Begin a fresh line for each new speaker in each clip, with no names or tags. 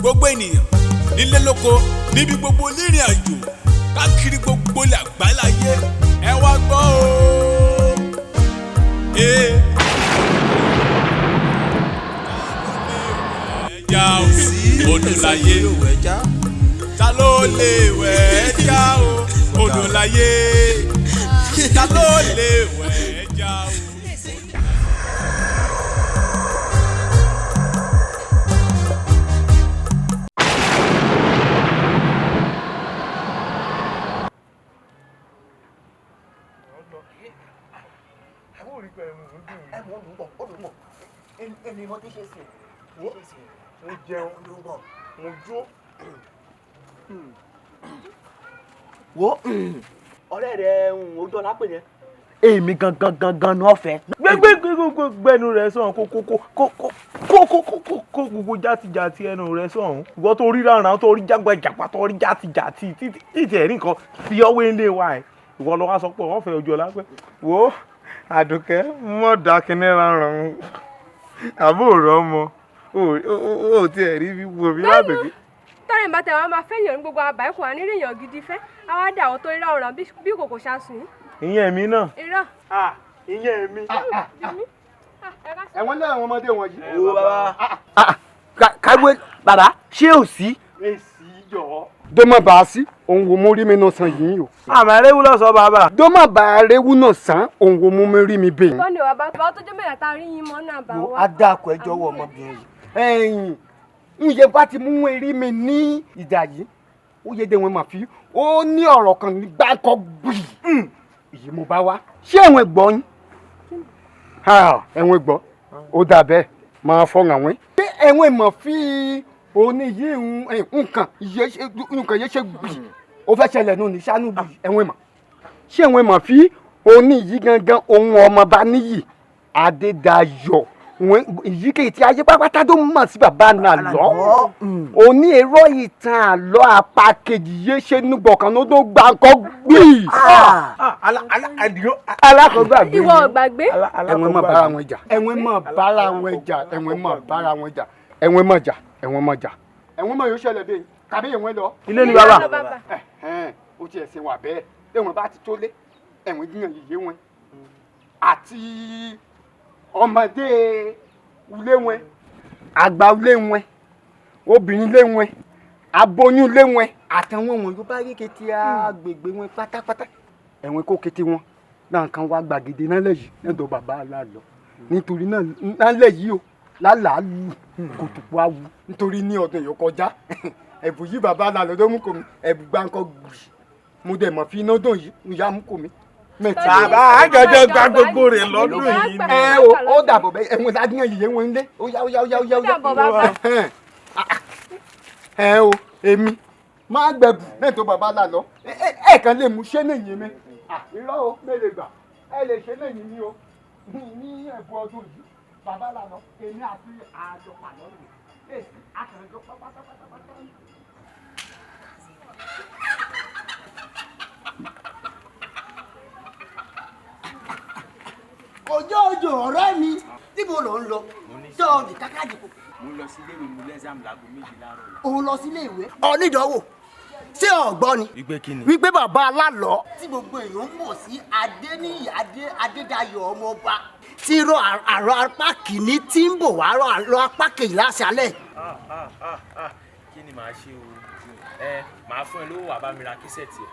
gbogbo ènìyàn nílé lóko níbi gbogbo lérìn àjò káàkiri gbogbo ilẹ̀ àgbáláyé ẹ wá gbọ́ o. ẹja odò láyé ta ló lè wẹ̀ ẹja o odò láyé ta ló lè wẹ̀ ẹja o.
Èmi mo ti ṣe sí
wo mo jẹun mo jó.
wo ọ̀rẹ́ rẹ̀ ojú ọ̀la pè yẹn. Èmi gangan ni ọ̀fẹ́.
gbẹnu rẹ sọ̀hún kó gbogbo játijàti ẹnu rẹ sọ̀hún. ìwọ tó rí rárá tó rí jágbàjàpá tó rí játijàti títí ẹ̀rí nǹkan fi ọwọ́ ilé wa ẹ̀ ìwọ lọ wá sọ pé wọ́n fẹ́ ojú ọ̀la pé wo Àdùkẹ́ mọ̀ dákínní rárán àbúrò ọmọ ó tiẹ̀ rí wo bí lábẹ́gbẹ́.
tọ́rẹ̀ bá tẹ̀wọ́n máa fẹ́ yàn ní gbogbo àbá ẹ̀kọ́ àníríyàn gidi fẹ́ àwa dà àwọn tó rí ráwọ̀rán bí kòkò ṣàṣùn.
ìyẹn mi náà.
irọ́.
ìyẹn mi.
ẹ̀wọ̀n náà àwọn ọmọdé wọ̀nyí.
wo bàbá. káwé bàbá ṣé ò sí.
èsì yọ.
dọ́mọ̀ bá a sí òun wo mo rí mi náà san yìí o.
àmọ́ eréwú lọ sọ bàbá.
dọ́mọ̀ bá a réwú náà san òun wo mo rí mi bẹ́ẹ̀.
bọ́ọ̀nì wa bá tó jẹ́ mẹ́ta tá a rí yín mọ́ náà bá wá.
a dákun ẹjọ́ wọ ọmọbìnrin yìí.
ẹ̀yìn ǹjẹ́ bá ti mú erí mi ní ìdá yìí ó yé de wọn mà fi ó ní ọ̀rọ̀ kan ní gbáǹkọ́ gbì èyí mo bá wá ṣé ẹ̀wọ̀n gbọ́ yín ẹ̀wọ̀n gbọ́ ó dà bẹ́ẹ̀ máa fọ́ àwọn ṣé ẹ̀wọ̀n mọ̀ fi òní yìí nǹkan yẹn ṣe gbì ó fẹ́ ṣẹlẹ̀ nù ní sánú bì ẹ̀wọ̀n mọ̀ ṣé ẹ̀wọ̀n mọ̀ fi òní yìí gangan ohun ọmọ bá níyì Adédayọ̀ ìyíkéyìí tí ayé pápátá tó mọ̀ sí bàbá náà lọ òní èrò ìtàn àlọ́ Apakeji yé ṣe nígbọ̀kan ló tó gbà ńkọ́ gbì. alákọ̀ọ́gbàgbé
ìwọ ọ̀gbàgbé.
ẹ̀wọ̀n mọ̀ bára wọn jà ẹ̀wọ̀n mọ̀ bára wọn jà ẹ̀wọ̀n mọ̀ bára wọn jà ẹ̀wọ̀n mọ̀ jà ẹ̀wọ̀n mọ̀ jà ẹ̀wọ̀n mọ̀ yóò ṣẹlẹ̀ bẹ́ẹ̀ tàbí ẹ̀wọ̀n lọ.
ilé ni bàbá.
ó ti ẹ̀sìn wà bẹ́ẹ̀ ẹ̀wọ̀n bá ti tó lé ẹ̀wọ̀n gbìyàn yìí wọn àti ọmọdé ilé wọn àgbà ilé wọn obìnrin ilé wọn aboyún ilé wọn àtàwọn wọn yóò bá yé kété agbègbè wọn pátápátá ẹ̀wọ̀n kó kété wọn náà kan wá gbàgede náà lẹ́yìn lẹ́dọ̀ bàbá Alalo nítorí náà lálẹ́ yìí o lálàálù kòtùkù awu nítorí ní ọdún yìí kọjá ẹ̀bùn yìí bàbá Alalo ló mú kò mí ẹ̀bùn gbáǹkọ́ gbì mo dẹ̀ mọ̀ fi iná dùn yìí ìyá mú kò mí.
bàbá àjọjọ gba gbogbo rẹ̀ lọ́dún yìí ni.
ó dàbọ̀ bẹ́ẹ̀ ẹ̀wọ̀n ládìyàn yìí wọn lé ó yá. o èmi máa gbẹ̀bù lẹ́tọ̀ bàbá Alalo ẹ̀ kàn lè mú ṣé nìyí mi irọ́ o mélòó gbà ẹ lè ṣe lẹ́yìn ní o ní ẹ̀bùn ọdún yìí bàbá Alalo èmi àti àjọpà lọ́rùn èsì àkànjọ pátápátá.
òjò ọ̀rẹ́ mi níbo ló ń lọ tó ní kákàdì kò.
mo lọ sí ilé ìwé mo lẹ́sàmù láago 2 láàárọ̀ la.
òun lọ sí ilé ìwé. onídàáwò ṣé ọ̀gbọ́n ni.
wípé kí ni.
wípé bàbá Alalo tí gbogbo èèyàn mọ̀ sí Adédayọ̀ ọmọọba tí rọ àrọ̀ apá kìíní tí ń bọ̀ wá rọ àrọ̀ apá kejì láṣálẹ̀.
kí ni màá ṣe o màá fún ẹ lówó wà bá mi ra kíṣẹ̀tì ẹ.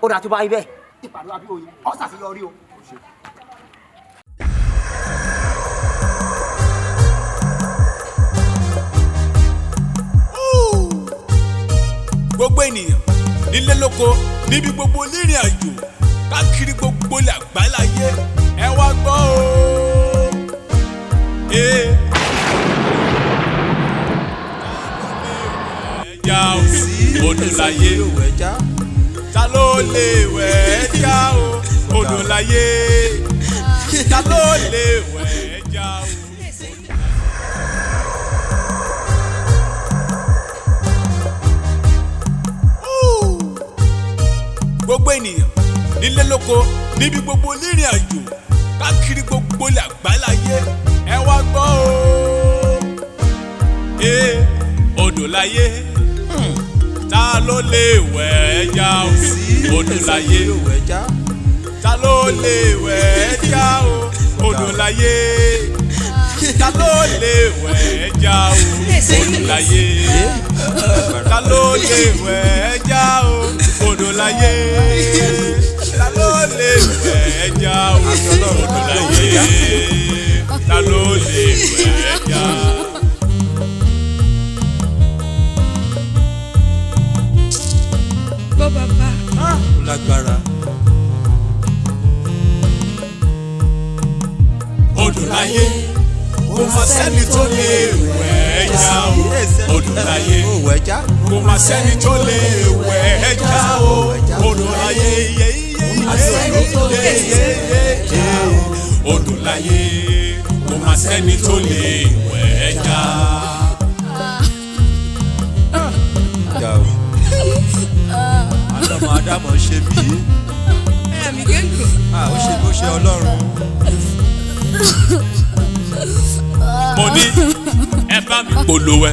ó dà tó bá ibẹ̀ ìpàdé wa bí oyin ọ̀ ṣàṣeyọrí o.
gbogbo ènìyàn nílé lóko níbi gbogbo lérìn àjò káàkiri gbogbo ilẹ̀ àgbáláyé ẹ wá gbọ́ o. ẹja odò láyé ta ló lè wẹ̀ ẹja o odò láyé ta ló lè wẹ̀ ẹja o. gbogbo ènìyàn nílé lóko níbi gbogbo lérìn àjò káàkiri gbogbo ilẹ̀ àgbáláyé ẹ wá gbọ́ o. odò odò láyé ta ló lè wẹ̀ ẹja o odò láyé ta ló lè wẹ̀ ẹja o odò láyé ta ló lè wẹ̀ ẹja o odò láyé ta ló lè wẹ̀ ẹja o odò láyé ta ló lè wẹ̀ ẹja o odò láyé ta ló lè wẹ̀ ẹja.
Gbọ́ bàbá.
Lágbára.
Odò láyé kò má sẹ́ni tó lè wẹ̀ ẹja o odò láyé kò má sẹ́ni tó lè wẹ̀ ẹja o odò láyé odò láyé kò má sẹ́ni tó lè wẹ̀ ẹja.
Àdàmọ̀ Àdàmọ̀ ṣe bí.
Ẹ̀mí gẹ́gùn.
Ó ṣe bó ṣe Ọlọ́run.
Mo ní ẹ bá mi polówó ẹ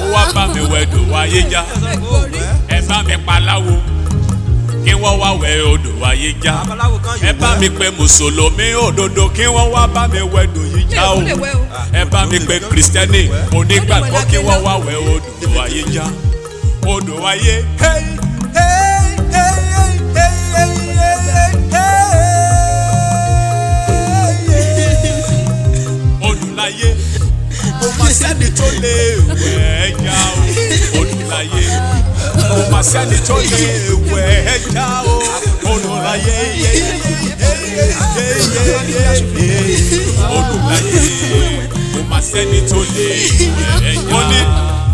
ó wá bá mi wẹ̀dò ayé já ẹ bá mi paláwo kí wọ́n wá wẹ̀ odò ayé já ẹ bá mi pe mùsùlùmí òdodo kí wọ́n wá bá mi wẹ̀dò yìí já o ẹ bá mi pe kìrìsìtẹ́nì onígbàgbọ́ kí wọ́n wá wẹ̀ odò ayé já odò ayé. Odò láyé kò má sẹ́ni tó lè wẹ̀ ẹja o odò láyé kò má sẹ́ni tó lè wẹ̀ ẹja o odò láyé odò láyé kò má sẹ́ni tó lè wẹ̀ ẹja. Mo ní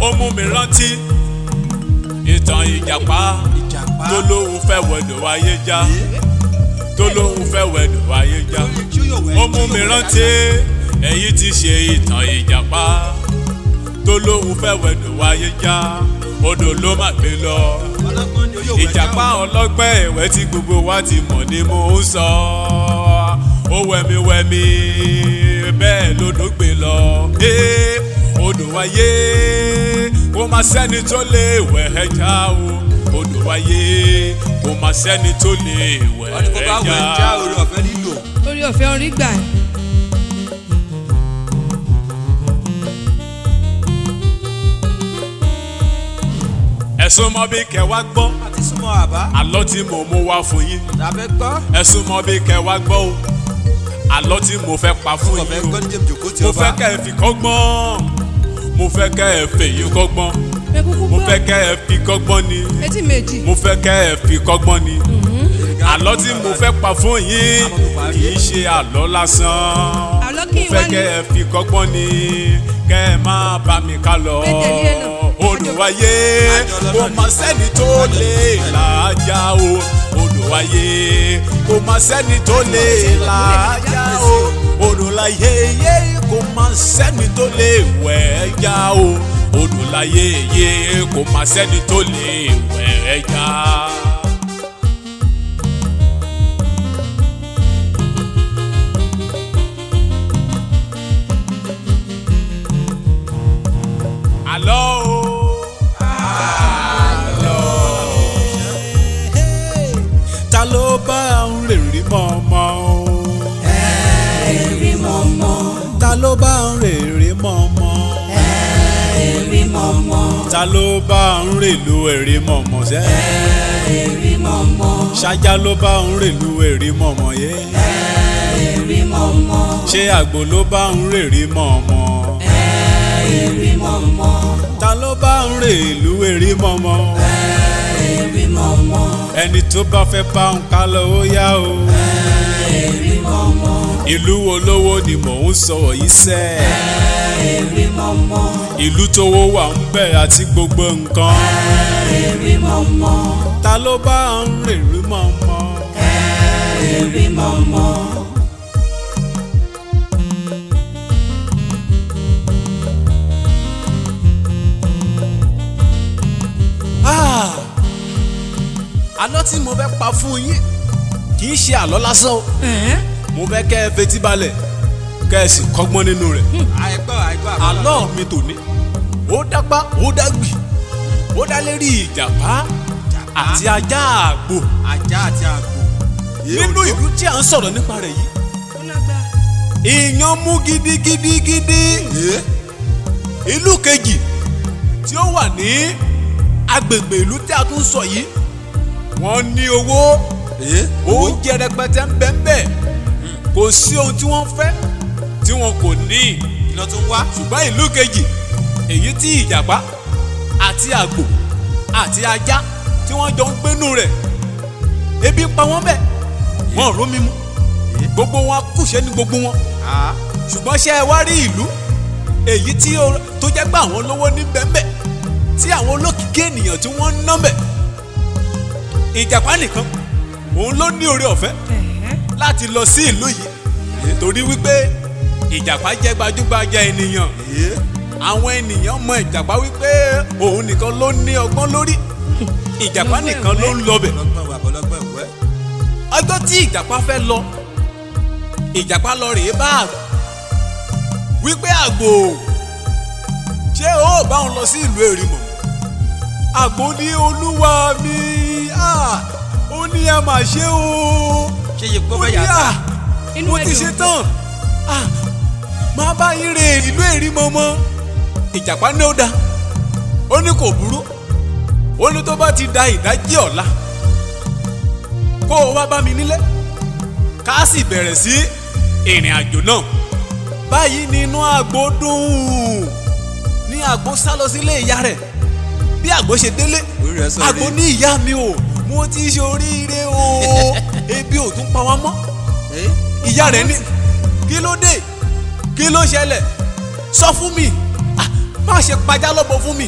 ó mú mi rántí ìtàn Ìjàpá tó lóun fẹ́ wẹ̀dò ayé já tó lóun fẹ́ wẹ̀dò ayé já ó mú mi rántí èyí tí ṣe ìtàn Ìjàpá tó lóun fẹ́ wẹ̀dò ayé já odò ló má gbé lọ Ìjàpá ọlọ́gbẹ́ ẹ̀wẹ́ tí gbogbo wa ti mọ̀ ni mo ń sọ ó wẹ̀mí bẹ́ẹ̀ lodò gbé lọ odò ayé kò má sẹ́ni tó lè wẹ̀ ẹja o odò ayé kò má sẹ́ni tó lè wẹ̀ ẹja.
Orí ọ̀fẹ́ orí gbà ẹ́.
Ẹ̀sùn mọ́ bí kẹwàá gbọ́ àlọ́ tí mo mú wá fún yín ẹ̀sùn mọ́ bí kẹwàá gbọ́ o àlọ́ tí mo fẹ́ pa fún yín o mo fẹ́ kẹ́ ẹ fi kọ́gbọ́n mo fẹ́ kẹ́ ẹ fèyí kọ́gbọ́n mo fẹ́ kẹ́ ẹ fi kọ́gbọ́n ni mo fẹ́ kẹ́ ẹ fi kọ́gbọ́n ni àlọ́ tí mo fẹ́ pa fún yín kì í ṣe àlọ́ lásán mo fẹ́ kẹ́ ẹ fi kọ́gbọ́n ni kẹ́ ẹ má bá mi ká lọ odò ayé kò má sẹ́ni tó lè làájá o odò ayé kò má sẹ́ni tó lè làájá o odò láyé kò má sẹ́ni tó lè wẹ̀ ẹja o odò láyé kò má sẹ́ni tó lè wẹ̀ ẹja. Àlọ́ o. Ta ló bá ń rèrí mọ́mọ́ o?
Rí mọ́mọ́.
Ta ló bá ń rèrí mọ́mọ́?
Rí mọ́mọ́.
Ta ló bá ń rèlú ẹ̀rí mọ́mọ́ sẹ́?
Rí mọ́mọ́.
Ṣájá ló bá ń rèlú ẹ̀rí mọ́mọ́ yé?
Rí mọ́mọ́.
Ṣé àgbò ló bá ń rèrí mọ́mọ́?
Rí mọ́mọ́.
Ta ló bá ń rèlú ẹ̀rí mọ́mọ́?
Rí mọ́mọ́.
Ẹni tó bá fẹ́ bá ń ká lọ ó yá o.
Rí mọ́mọ́.
Ìlú olówó ni mò ń sọ yìí sẹ́.
Rí mọ́mọ́.
Ìlú tówó wà ń bẹ̀ àti gbogbo nǹkan.
Rí mọ́mọ́.
Ta ló bá ń rèrí mọ́mọ́?
Rí mọ́mọ́.
Àlọ́ tí mo fẹ́ pa fún yín kì í ṣe àlọ́ lásán o. Mo fẹ́ kẹ́ ẹ fetí balẹ̀ kẹ́ ẹ sì kọ́gbọ́n nínú rẹ̀. Àlọ́ mi tòní ó dápá ó dágbì ó dá lérí ìjàpá àti ajá àgbò.
ajá àti àgbò.
nínú ìlú tí à ń sọ̀rọ̀ nípa rẹ̀ yìí ìyàn mú gidigidigidi. ìlú kejì tí ó wà ní agbègbè ìlú tí a tún sọ yìí wọ́n ní owó oúnjẹ rẹpẹtẹ ń bẹ ń bẹ kò sí ohun tí wọ́n fẹ́ tí wọn kò ní
iná tún wá.
ṣùgbọ́n ìlú kejì èyí tí ìjàpá àti àgbò àti ajá tí wọ́n jọ ń gbénú rẹ̀ ebi pa wọ́n bẹ́ẹ̀ wọ́n rómi mu gbogbo wọn kùṣẹ́ ní gbogbo wọn ṣùgbọ́n ṣé ẹ wá rí ìlú èyí tí tó jẹ́ pé àwọn olówó ní bẹ́ẹ̀ tí àwọn olókìkí ènìyàn tí wọ́n ń ná bẹ̀ ìjàpá nìkan òun ló ní oore ọ̀fẹ́ láti lọ sí ìlú yìí torí wípé ìjàpá jẹ́ gbajúgbajà ènìyàn àwọn ènìyàn mọ ìjàpá wípé òun nìkan ló ní ọgbọ́n lórí ìjàpá nìkan ló ń lọ bẹ̀ ọjọ́ tí ìjàpá fẹ́ lọ ìjàpá lọ rèé bá àgbò wípé àgbò ṣé ó bá òun lọ sí ìlú Èrìmọ̀ àgbò ní olúwa mi ó ní ẹ mà ṣe o
ṣe yẹ kó fẹ́ yàtọ̀.
mo ti ṣe tán máa bá yín re ìlú Èrìmọ̀ mọ́ ìjàpá ní ó dá ó ní kò burú ó ní tó bá ti da ìdájí ọ̀la kó o wá bá mi nílé ká sì bẹ̀rẹ̀ sí ìrìn àjò náà báyìí ni inú àgbò dùn ní àgbò sá lọ sílé ìyá rẹ̀ bí àgbò ṣe délé àgbò ní ìyá mi o mo ti ṣe oríire o ebi ò tún pa wá mọ́ ìyá rẹ̀ ní kí ló dé kí ló ṣẹlẹ̀ sọ fún mi má ṣe pajá lọ́bọ̀ fún mi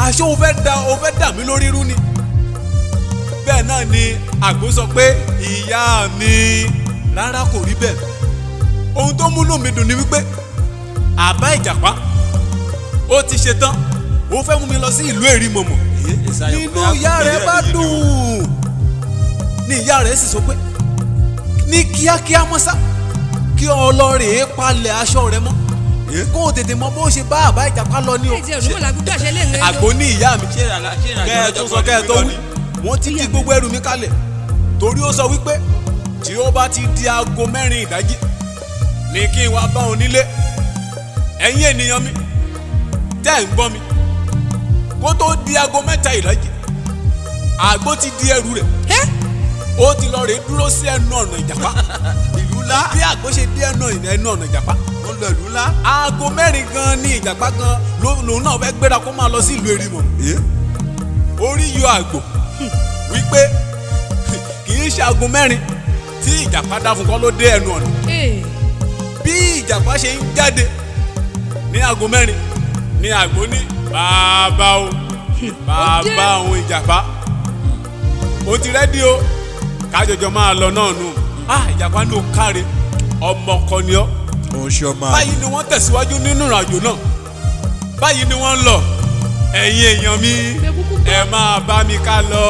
àṣé o fẹ́ dà mí lórí irú ni bẹ́ẹ̀ náà ni àgbò sọ pé ìyá mi rárá kò rí bẹ́ẹ̀ ohun tó múnú mi dùn ni wípé àbá ìjàpá ó ti ṣe tán ó fẹ́ mú mi lọ sí ìlú Èrìmọ̀ nínú ìyá rẹ̀ bá dùn ní ìyá rẹ̀ sì sọ pé ní kíákíá mọ́sá kí ọlọ́rẹ̀ palẹ̀ aṣọ rẹ̀ mọ́ kó o tètè mọ bó ṣe bá àbá ìjàpá lọ ní o àgbo ní ìyá mi kẹ́ ẹ tó sọ kẹ́ ẹ tó wí wọ́n ti kí gbogbo ẹrù mi kalẹ̀ torí ó sọ wípé tí ó bá ti di aago 4 ìdájí ní kí n wá bá òun nílé ẹ̀yin ènìyàn mi tẹ́ ẹ̀ ń gbọ́ mi kó tó di aago 7 ìdájí àgbo ti di ẹrù rẹ̀ ó ti lọ rèé dúró sí ẹnu ọ̀nà ìjàpá ìlú ńlá bí àgbo ṣe dé ẹnu ọ̀nà ìjàpá ó lọ ìlú ńlá aago 4 gan ni ìjàpá gan lòun náà fẹ́ gbéra kó máa lọ sí ìlú Èrìmọ̀ orí yọ àgbò wípé kì í ṣe aago 4 tí ìjàpá dá fún kọ́ ló dé ẹnu ọ̀nà bí ìjàpá ṣe ń jáde ní aago 4 ní àgbò ní bàbá òun ìjàpá ó ti rẹ́dí o kájọjọ máa lọ náà nù ìjàpá ní o káre ọmọ kan ni ọ́ báyìí ni wọ́n tẹ̀síwájú nínú ìrìnàjò náà báyìí ni wọ́n ń lọ ẹ̀yin èèyàn mi ẹ máa bá mi ká lọ.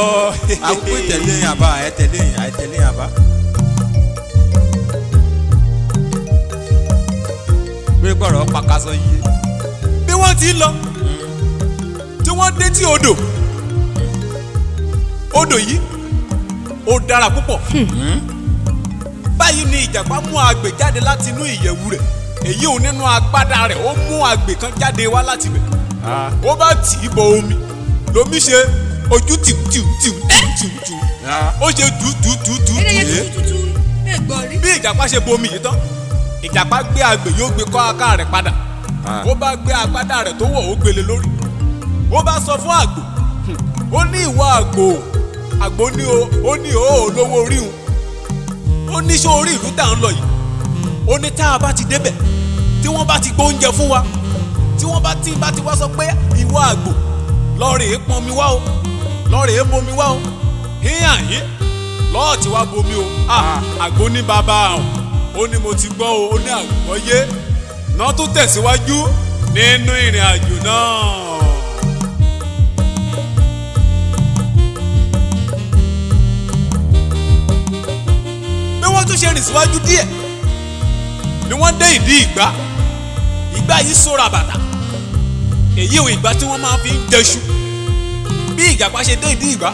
àkókò ìtẹ̀lé àbá ẹ tẹ̀lé àbá. pé gbọ́dọ̀ pàkásọ yìí.
bí wọ́n ti lọ tí wọ́n dé tí odò yìí ó dára púpọ̀ báyìí ni ìjàpá mú àgbè jáde láti inú ìyẹ̀wù rẹ̀ èyí ò nínú agbádá rẹ̀ ó mú àgbè kan jáde wá láti bẹ̀ ó bá tì í bọ omi lomi ṣe ojú tìwtìw ó ṣe tùtùtùtù bí ìjàpá ṣe bomi yìí tán ìjàpá gbé àgbè yóò gbé kọ́ aká rẹ̀ padà ó bá gbé agbádá rẹ̀ tó wọ̀ ó gbélé lórí ó bá sọ fún àgbò ó ní ìwọ àgbò ní ó ní olówó orí òun ó ní sọ orí ìlú tá à ń lọ yìí ó ní tá a bá ti débẹ̀ tí wọ́n bá ti gbóúnjẹ fún wa tí wọ́n bá ti wá sọ pé ìwọ àgbò lọ́ọ̀rẹ́ pọn mi wá o lọ́ọ̀rẹ́ bomi wá o híyàn yín lọ́ọ̀ tí wá bomi o àgbò ní bàbá ó ní mo ti gbọ́ o ó ní àgbọ̀yé náà tún tẹ̀síwájú nínú ìrìn àjò náà. tún ṣe rìn síwájú díẹ̀ ni wọ́n dé ìdí ìgbà yìí sóra bàtà èyí ò ìgbà tí wọ́n máa fi ń jẹṣu bí ìjàpá ṣe dé ìdí ìgbà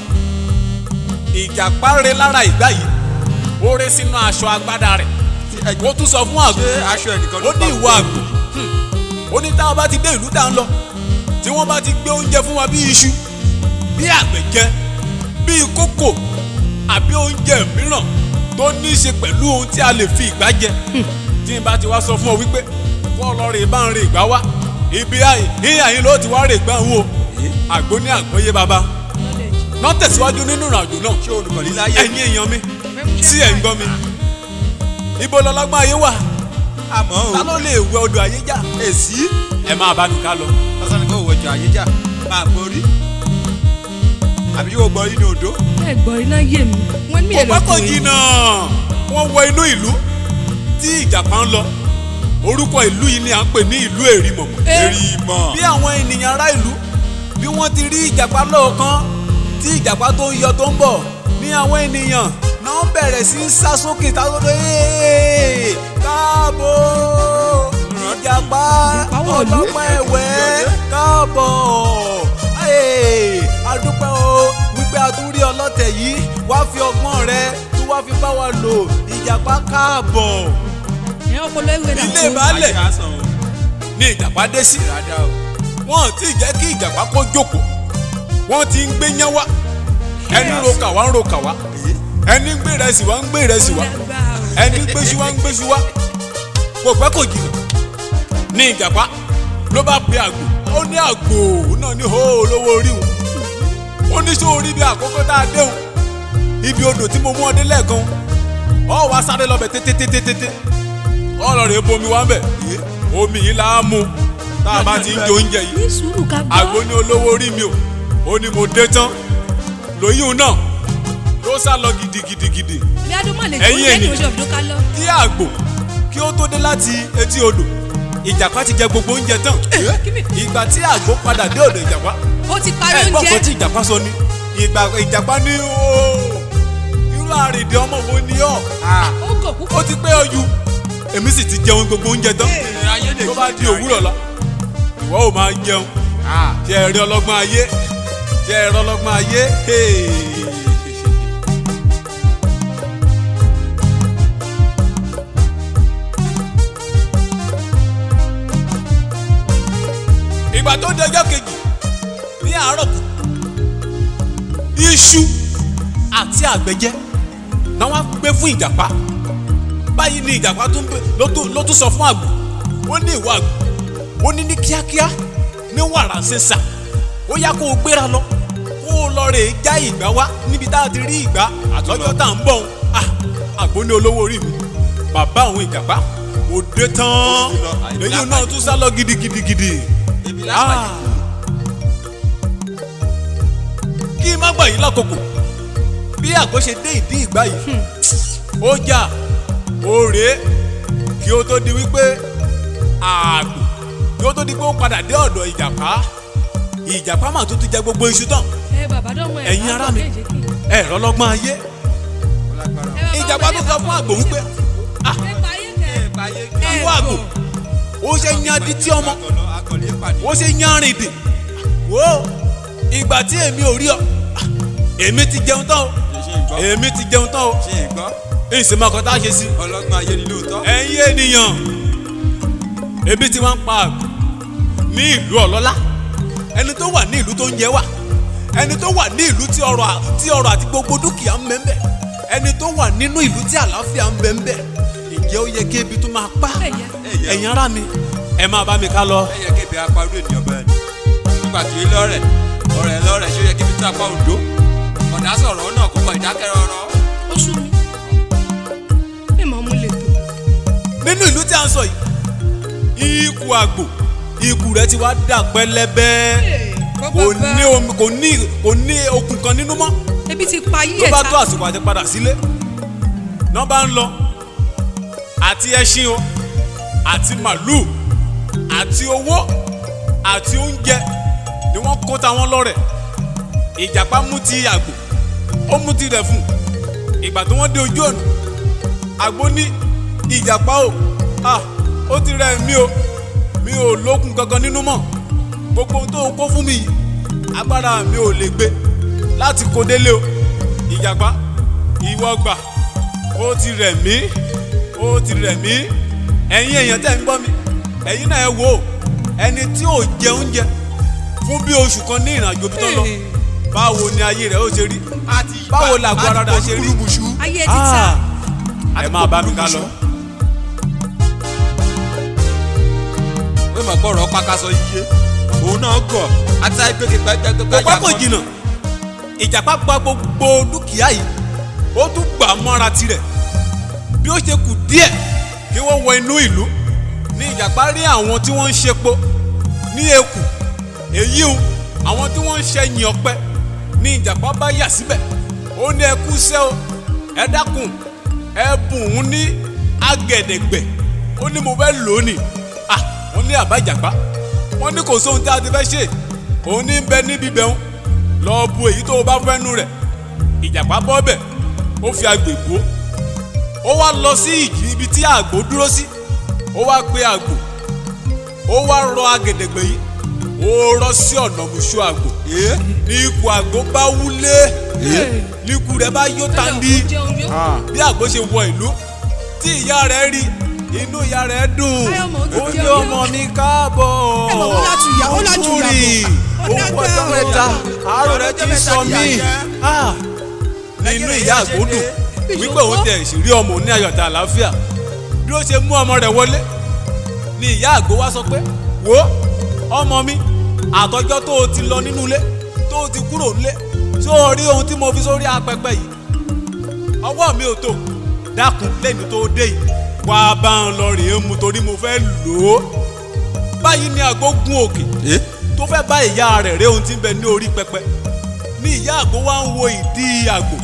ìjàpá rẹ lára ìgbà yìí ó rẹ sínú aṣọ agbádá rẹ̀ ó tún sọ fún àgbò ó ní ìwọ àgbò ó ní táwọn bá ti dé ìlú tá à ń lọ tí wọ́n bá ti gbé oúnjẹ fún wa bí iṣu bí àgbẹ̀jẹ bí kókò àbí oúnjẹ mìíràn tó ní í ṣe pẹ̀lú ohun tí a lè fi ìgbà jẹ tí n bá ti wá sọ fún ọ wípé wọ́n lọ rè bá ń rè ìgbà wá ibi ìhà yín ló ti wá rè gbà ń wò àgbo ní àgbọ́yé baba náà tẹ̀síwájú nínú ìrìnàjò náà
ṣé olùkọ́ni láyé
ẹ̀yin èèyàn mi tí ẹ̀ ń gbọ́ mi ibo lọ́lọ́gbọ́n ayé wà
àmọ́ o
ta ló lè wẹ odò ayé já
èsì
ẹ máa bá mi ká lọ.
lọ́sàn ni kò wọjọ àyéjà máa borí àbí yóò gbọ́ inú odò.
ẹ gbọ́ iná yé mi wọ́n ní èrò
kò pẹ́ kò jìnnà wọ́n wọ inú ìlú tí ìjàpá ń lọ orúkọ ìlú yìí ni à ń pè ní ìlú èrímọ̀.
èrímọ̀.
bí àwọn ènìyàn ará ìlú bí wọ́n ti rí ìjàpá lọ́ọ̀kan tí ìjàpá tó ń yọ tó ń bọ̀ ní àwọn ènìyàn náà bẹ̀rẹ̀ sí í sá sókè tásódò káàbọ̀ ìjàpá ọlọ́pàá ẹ̀wẹ́ káàbọ̀ adúpẹ́ o wípé a tún rí ọlọ́tẹ̀ yìí wá fi ọgbọ́n rẹ tó wá fi bá wa lò ìjàpá káàbọ̀. ilé baálẹ̀ ni ìjàpá dé sí wọ́n ti jẹ́ kí ìjàpá kó jókòó wọ́n ti ń gbé yán wá ẹni roka wá ń roka wá ẹni ń gbé ìrẹsì wá ń gbé ìrẹsì wá ẹni ń gbéṣu wá ń gbéṣu wá kò pẹ́ kò jìnnà ní ìjàpá ló bá pe àgbò ó ní àgbò náà ní hóó lówó orí wọn ó ní sọ orí bí àkókò tá a déhùn ibi odò tí mo mú ọdẹ lẹ́ẹ̀kan ọ wá sáré lọ́bẹ̀ tètè ọ̀rọ̀ rẹ̀ bomi wá ń bẹ̀ omi yìí là á mu tá a bá ti ń jẹ oúnjẹ yìí àgbo ní olówó orí mi ó ní mo dé tán lóyún náà ló sá lọ gidigidi ẹ̀yìn ẹ̀yìn kí àgbò kí ó tó dé láti etí odò ìjàpá ti jẹ gbogbo oúnjẹ tán ìgbà tí àgbò padà dé ọ̀dọ̀ ìjàpá
ó ti parí oúnjẹ
ẹ̀gbọ́n kan tí ìjàpá sọ ni ìjàpá ní irú àrèdè ọmọ wo ni ọ́ ó ti pé ọyù èmi sì ti jẹun gbogbo oúnjẹ tán tó bá di òwúrọ̀ la ìwọ ò máa jẹun ṣe ẹ̀rí ọlọ́gbọ́n ayé ṣe ẹ̀rí ọlọ́gbọ́n ayé. ìgbà tó dọjọ́ kejì ní àárọ̀ iṣu àti àgbẹ̀jẹ náà wá gbé fún ìjàpá báyìí ni ìjàpá ló tún sọ fún àgbò ó ní ìwọ àgbò ó ní kíákíá ní wàrà ṣẹṣà ó yá kó o gbéra lọ kó o lọ rè é já ìgbà wá níbi tá a ti rí ìgbà àtọ́jọ́ tá à ń bọ̀ àgbò ní olówó orí mi bàbá àwọn ìjàpá ò dé tán lẹ́yìn náà tún sá lọ gidigidi. kí n má gbà yín lákòókò bí àgbò ṣe dé ìdí ìgbà yìí ó jà ó rèé kí ó tó di wípé àgbò kí ó tó di pé ó padà dé ọ̀dọ̀ ìjàpá mà tó ti jẹ gbogbo iṣu tán ẹ̀yin ará mi ẹ̀rọ lọ́gbọ́n ayé ìjàpá tó sọ fún àgbò wípé ìwọ àgbò ó ṣe yan adití ọmọ ó ṣe yan rìndì wo ìgbà tí èmi ò rí ọ èmi ti jẹun tán o ìsìnmọ̀ kan tá a ṣe sí
ọlọ́gbọ́n ayé ni lóòótọ́
ẹ̀yin ènìyàn ebi tí wọ́n ń pa àgbò ní ìlú ọlọ́lá ẹni tó wà ní ìlú tó ń jẹ wà ẹni tó wà ní ìlú tí ọrọ̀ àti gbogbo dúkìá ń bẹ ẹni tó wà nínú ìlú tí àlàáfíà ń bẹ ǹjẹ́ ó yẹ kí ebi tó máa pa ẹ̀yin ará mi ẹ máa bá mi ká lọ.
ẹ yẹ kí ebi apá orí ènìyàn bẹ́ẹ̀ ni nígbà tí ọ̀rẹ́ ṣé ó yẹ kí ebi tó apá òǹdó ọ̀dà sọ̀rọ̀ náà kó kọ ìdákẹ́rọ̀ ọ̀rọ̀.
ó sú mi ẹ máa mú lè tó.
nínú ìlú tí a ń sọ yìí ikú àgbò ikú rẹ̀ ti wá dà pẹ́lẹ́bẹ́ kò ní okùn kan nínú mọ́.
ebi ti pa yí ẹ̀
ta. tó bá tó àsìkò àti padà sílé náà bá ń lọ àti ẹṣin o àti màlúù àti owó àti oúnjẹ ni wọ́n kó ta wọn lọ́rẹ̀ ìjàpá mú ti àgbò ó mú ti rẹ̀ fún ìgbà tí wọ́n dé ojú ọ̀nà àgbò ní ìjàpá o ó ti rẹ̀ mí o mi ò lókun kankan nínú mọ́ gbogbo ohun tó kó fún mi yìí agbára mi ò lè gbé láti kó délé o. Ìjàpá ìwọ gbà, ó ti rẹ̀ mí, ó ti rẹ̀ mí. Ẹ̀yin èèyàn tẹ́ ń gbọ́ mi, ẹ̀yin náà ẹ wò ó, ẹni tí ò jẹ oúnjẹ fún bí oṣù kan ní ìrìnàjò bí tó lọ, báwo ni ayé rẹ̀ ó ṣe rí? Báwo làgọ́ ara rẹ̀ ṣe rí?
ayé ti ta.
Ẹ máa bá mi ká lọ.
wọ́n mọ̀ gbọ́rọ̀ pàkàṣọ iye òun náà gọ̀ àti àìpéke pẹ́ẹ́pẹ́ẹ́pẹ́.
Kò pẹ́ kò jìnnà, Ìjàpá gba gbogbo dúkìá yìí, ó tún gbà mọ́ra tirẹ̀. Bí ó ṣe kù díẹ̀ kí wọ́n wọ inú ìlú ní Ìjàpá rí àwọn tí wọ́n ń ṣepo ní Èkù. Èyí o, àwọn tí wọ́n ń ṣẹ̀yìn ọ̀pẹ ní Ìjàpá bá yà síbẹ̀. Ó ní ẹ kú sẹ́ o, ẹ dákun, ẹ bùn ún ní agẹ̀dẹ̀gbẹ̀. Ó ní mo fẹ́ lò ó nì. Wọ́n ní àbá Ìjàpá, wọ́n ní kò sóhun tí a ti fẹ́ ṣe, òun ní bẹ níbi bẹ̀rún, lọ bu èyí tó o bá fẹ́ nu rẹ̀. Ìjàpá bọ́ bẹ̀, ó fi agbè bò ó. Ó wá lọ sí ìjì ibi tí àgbò dúró sí, ó wá pe àgbò, ó wá rọ agẹ̀dẹ̀gbẹ̀ yìí, ó rọ sí ọ̀nà mùsù àgbò. Ní ikú àgbò bá wúlé, ní ikú rẹ̀ bá yó tandi. Bí àgbò ṣe wọ ìlú, tí ìyá rẹ̀ rí, inú ìyá rẹ̀ dùn. Ó ní ọmọ mi káàbọ̀, kúrì, òun ọjọ́ mẹ́ta, àárọ̀ rẹ̀ ti sọ mí. Nínú ìyá àgbò dùn wípé òun tẹ̀ ìṣírí ọmọ ní ayọ̀tà àlàáfíà. Bí ó ṣe mú ọmọ rẹ̀ wọlé ni ìyá àgbò wá sọ pé, wo ọmọ mi, àtọjọ́ tó o ti lọ nínú ilé, tó o ti kúrò nílé, ṣé o rí ohun tí mo fi sórí apẹpẹ yìí? Ọwọ́ mi ò tó, dákun lẹ́ni tó dé yìí, wá bá ń lọ rèé mu torí mo fẹ́ lò ó. Báyìí ni àgbò gun òkè tó fẹ́ bá ìyá rẹ̀ ré ohun tí ń bẹ ní orí pẹpẹ. Ní ìyá àgbò wá ń wo ìdí àgbò.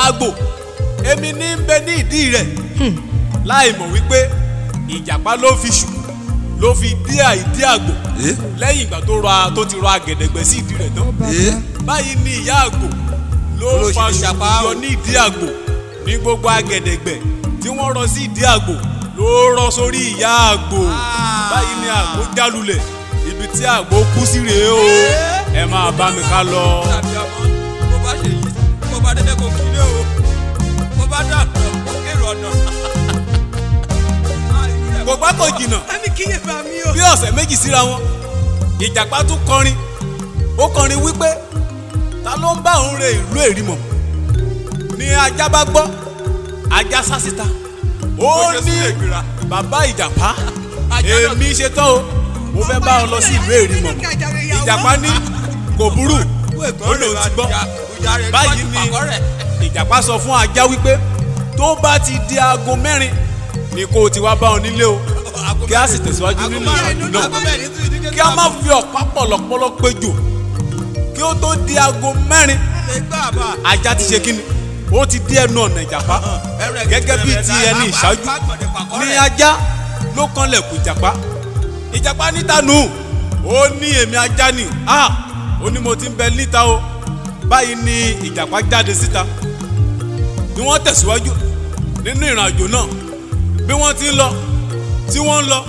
Àgbò, èmi ní ń bẹ ní ìdí rẹ̀, láì mọ̀ wípé Ìjàpá ló fi ṣù, ló fi dí àìdí àgbò lẹ́yìn ìgbà tó ti rọ agẹ̀dẹ̀gbẹ̀ sí ìdí rẹ̀ tán. Báyìí ni ìyá àgbò ló fa ṣùkú yọ ní ìdí àgbò, ní gbogbo agẹ̀dẹ̀gbẹ̀ tí wọ́n rọ sí ìdí àgbò ló rọ sórí ìyá àgbò. Báyìí ni àgbò jálulẹ̀, ibi tí àgbò kú sí rèé o. Ẹ máa bá mi ká lọ.
Bó bá ṣe yìí, bó bá délé kò kílé o, bó bá dà kó kéré ọ̀nà.
Kò pẹ́ kò jìnnà, bí ọ̀sẹ̀ méjì síra wọn, Ìjàpá tún kọrin. Ó kọrin wípé ta ló ń bá òun re ìlú Èrímọ̀? Ni ajá bá gbọ́, ajá sá síta. Ó ní bàbá Ìjàpá, èmi ṣe tán o, mo fẹ́ bá ọ lọ sí ìlú Èrímọ̀. Ìjàpá ní kò burú, ó lòun ti gbọ́. Báyìí ni Ìjàpá sọ fún ajá wípé tó bá ti di aago 4 ni kó o ti wá bá ọ nílé o, kí a sì tẹ̀síwájú nínú ìrìnàjò náà, kí a má fi ọ̀pá pọ̀lọ̀pọ̀lọ̀ péjò. Kí ó tó di aago 4, ajá ti ṣe kíni, ó ti dé ẹnu ọ̀nà Ìjàpá. Gẹ́gẹ́ bíi ti ẹni ìṣáájú ní ajá ló kanlẹ̀kùn Ìjàpá. Ìjàpá níta nù, ó ní èmi ajá ni, ó ní mo ti ń bẹ níta o. Báyìí ni Ìjàpá jáde síta. Bí wọ́n tẹ̀síwájú nínú ìrìnàjò náà, bí wọ́n ti ń lọ, tí wọ́n ń lọ,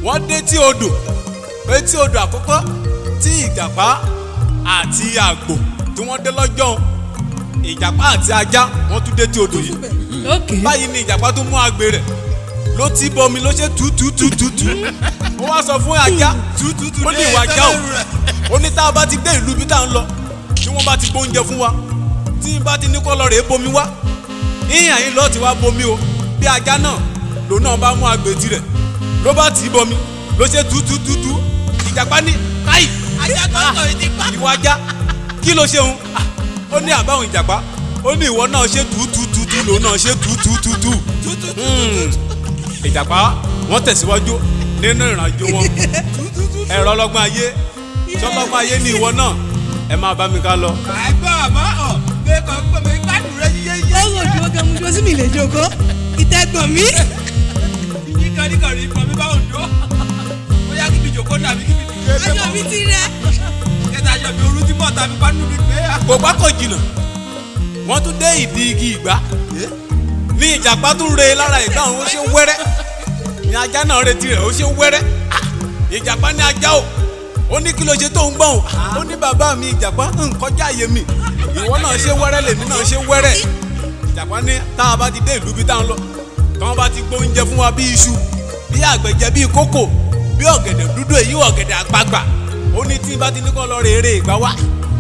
wọ́n dé tí odò. Etí odò àkọ́kọ́ tí Ìjàpá àti àgbò tí wọ́n dé lọ́jọ́, Ìjàpá àti ajá wọ́n tún dé tí odò yìí. Báyìí ni Ìjàpá tún mú agbè rẹ̀, ló ti bọmi, ló ṣe tútútútútú. Ó wá sọ fún ajá, ó ní ìwà ajá o, ó ní tá a bá ti dé ìlú bí tá a ń lọ, tí wọ́n bá ti gbóúnjẹ fún wa, tí n bá ti ní kó lọ rèé bomi wá, ìyàn yìí lọ́ọ́ ti wá bomi o. Bí ajá náà lòun náà bá mú agbè tirẹ̀, ló bá tì í bọmi, ló ṣe tútútútú. Ìjàpá ní káì, ìwà ajá kí ló ṣeun? Ó ní àbáwọn Ìjàpá, ó ní ìwọ náà ṣe tútútútú, lòun náà ṣe tútútútú. Ìjàpá wọ́n tẹ̀síwájú nínú ìrìnàjò wọn. Ẹ̀rọ ọlọ́gbọ́n ayé, sọlọ́gbọ́n ayé ní ìwọ náà, ẹ máa bá mi ká lọ.
Àìgbọ́ àmọ́ ọ̀ pé kọ̀ọ̀kan mi gbádùn rẹ yíyé.
Ó rò ju oge mu dúró sí mi lè jòkó. Ìtẹ́gbọ̀n mi.
Yíkan níkànnì ìbọn mi bá òǹdó. Ó yá kí mi jòkó dàbí kí mi ti gbé bẹ́ẹ̀ mọ́.
Aṣọ mi ti rẹ.
Kẹta aṣọ mi orú tí mọ̀ tàbí pánú mi pé.
Kò pẹ́ kò jìnnà, wọ́n tún dé ìdí igi ìgbá. Ní Ìjàpá tún re lára ìgbà òun ó ṣe wẹ́rẹ́. Ní ajá náà retí rẹ̀ ó ṣe wẹ́rẹ́. Ìjàpá ní ajá o, ó ní kí ló ṣe tó ń gbọ́n ó ní bàbá mi Ìjàpá nkọjá àyè mi ìwọ náà ṣe wẹ́rẹ́ lèmi náà ṣe wẹ́rẹ́. Ìjàpá ní tá a bá ti dé ìlú bí tá a ń lọ tí wọ́n bá ti gbé oúnjẹ fún wa bí iṣu bí àgbẹ̀jẹ bí kókò bí ọ̀gẹ̀dẹ̀ dúdú èyí ọ̀gẹ̀dẹ̀ àgbagbà ó ní tí bá ti ní kọ́ lọ rè eré ìgbà wá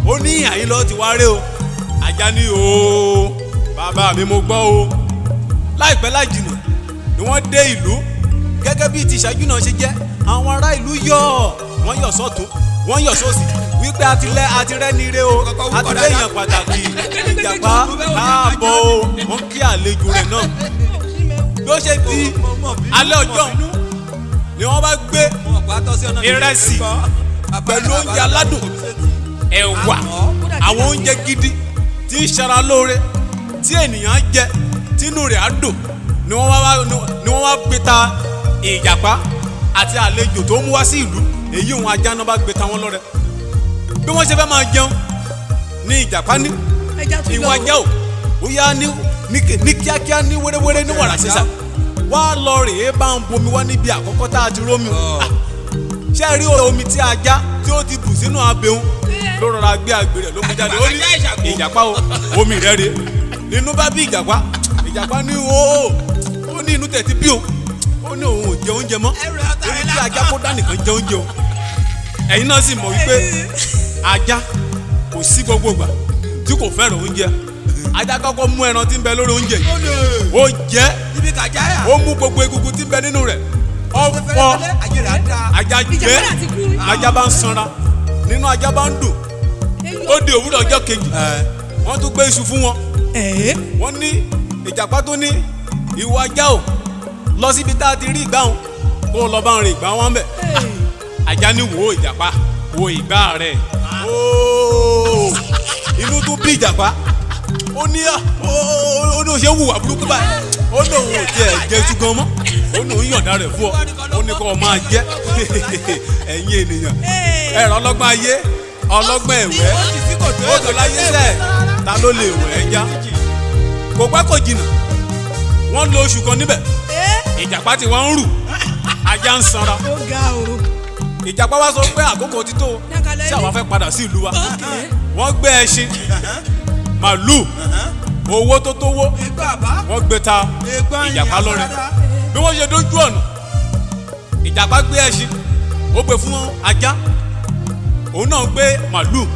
ó ní àyín lọ ti wá ré o. Ajá ní o bàbá mi mo gbọ́ o. Láìpẹ́ láì jìnnà ni wọ́n dé ìlú gẹ́gẹ́ bí ti ìṣáájú náà ṣe jẹ́ àwọn ará ìlú yọ̀ wọ́n yọ̀ sọ́tún wọ́n yọ̀ sósì wípé àtirẹ́ ní ire o àtirẹ́ èèyàn pàtàkì Ìjàpá káàbọ̀ o wọ́n kí àlejò rẹ̀ náà. Bí ó ṣe di alẹ́ ọjọ́ ni wọ́n bá gbé ìrẹsì pẹ̀lú oúnjẹ aládùn ẹ̀wà àwọn oúnjẹ gidi tí ń ṣara lóore tí ènìyàn jẹ tínú rẹ̀ á dùn ni wọ́n wá gbé ta Ìjàpá àti àlejò tó mú wá sí ìlú èyí òun ajá náà bá gbé ta wọn lọ́rẹ. Bí wọ́n ṣe fẹ́ máa jẹun ní Ìjàpá ní ìwọ ajá ò ó yá ní kíákíá ní wéréwéré ní wàrà sísà wá lọ rèé bá ń bomi wá níbi àkọ́kọ́ tá a ti rómi o. Ṣé rí omi tí ajá tí ó ti bù sínú abẹ́hùn ló rọra gbé àgbè rẹ̀ ló mú jáde ó ní Ìjàpá o omi rẹ̀ rè nínú bá bí Ìjàpá ní ó ní inú tẹ̀ ti bí o ó ní òun ò jẹ oúnjẹ mọ́ ó ní kí ajá kó dá nìkan jẹ oúnjẹ o. Ẹ̀yin náà sì mọ̀ wípé ajá kò sí gbogbo ìgbà tí kò fẹ́ràn oúnjẹ. Ajá kọ́kọ́ mú ẹran tí ń bẹ lórí oúnjẹ yìí ó jẹ ó mú gbogbo egungun tí ń bẹ nínú rẹ̀ ó fọ́ ajá jẹ ajá bá ń sanra nínú ajá bá ń dùn ó di òwúrọ̀ ọjọ́ kejì wọ́n tún gbé iṣu fún wọn wọ́n ní Ìjàpá tó ní ìwọ ajá o lọ síbi tá a ti rí ìgbà wọn kó o lọ bá ń rin ìgbà wọn bẹ̀. Ajá ní wo Ìjàpá wo ìgbà rẹ̀ inú tún bí Ìjàpá ó ní ó ṣe wùwà burúkú báyìí ó ní òun ò tiẹ̀ jẹ iṣu gan mọ́ ó ní òun yọ̀ǹda rẹ̀ fún ọ ó ní kó o máa jẹ ẹ̀yin ènìyàn ẹ̀rọ ọlọ́gbọ́n ayé ọlọ́gbọ́n ẹ̀wẹ́ ó tó láyé sẹ́ẹ̀ ta ló lè wẹ̀ ẹ́ já. Kò pẹ́ kò jìnnà wọ́n lo oṣù kan níbẹ̀ Ìjàpá tí wọ́n ń rù ajá ń sanra. Ìjàpá wá sọ pé àkókò ti tó tí àwa fẹ́ padà sí ìlú wa. Wọ́n gbé ẹṣin màlúù owó tó tówó wọ́n gbé ta Ìjàpá lọ́rẹ. Bí wọ́n ṣe dójú ọ̀nà Ìjàpá gbé ẹṣin ó gbé fún ajá òun náà gbé màlúù